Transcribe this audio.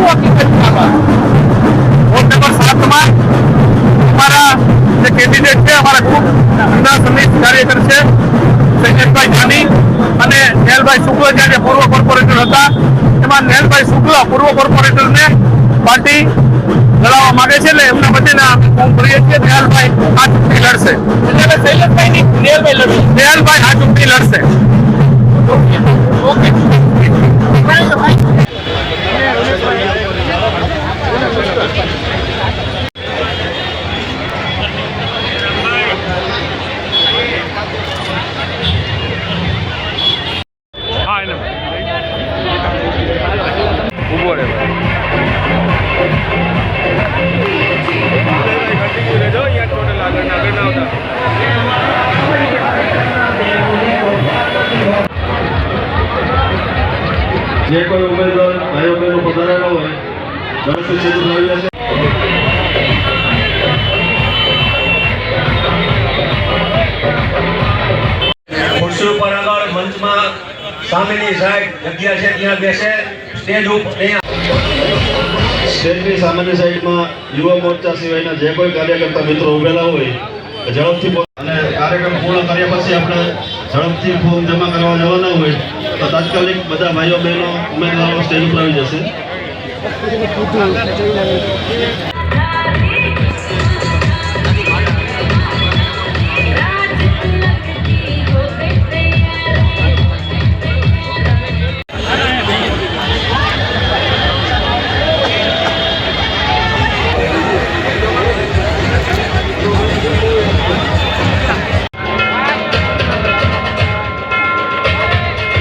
Vote number 7 में हमारा जो कैंडिडेट है हमारा खूब जुना समित कार्यकर है शैलेषभाई जानी અને નેહલભાઈ શુક્લ જે પૂર્વ કોર્પોરેટર હતા એમાં નેહલભાઈ શુક્લ પૂર્વ કોર્પોરેટર ને પાર્ટી લડાવવા માંગે છે એટલે એમના વતીના ફોર્મ ભરીએ છીએ। નેહલભાઈ આ ચૂંટણી લડશે એટલે શૈલેષભાઈ ની નેહલભાઈ લડશે નેહલભાઈ આ ચૂંટણી લડશે। ઓકે જે કોઈ ઉમેદવાર ભાઈઓ બહેનો પધારેલા હોય ગણતરી ક્ષેત્ર આવી જશે। ખુરશી ઉપર આગળ મંચમાં સામેની સાઈડ જગ્યા છે ત્યાં બેસે। સ્ટેજ ઉપર સ્ટેજની સામેની સાઈડમાં યુવા મોરચા સિવાયના જે કોઈ કાર્યકર્તા મિત્રો ઉભેલા હોય ઝડપથી અને કાર્યક્રમ પૂર્ણ કર્યા પછી આપણે ઝડપથી ફોર્મ જમા કરવા જવાના હોય તો તાત્કાલિક બધા ભાઈઓ બહેનો ઉમેદવારો સ્ટેજ ઉપર આવી જશે।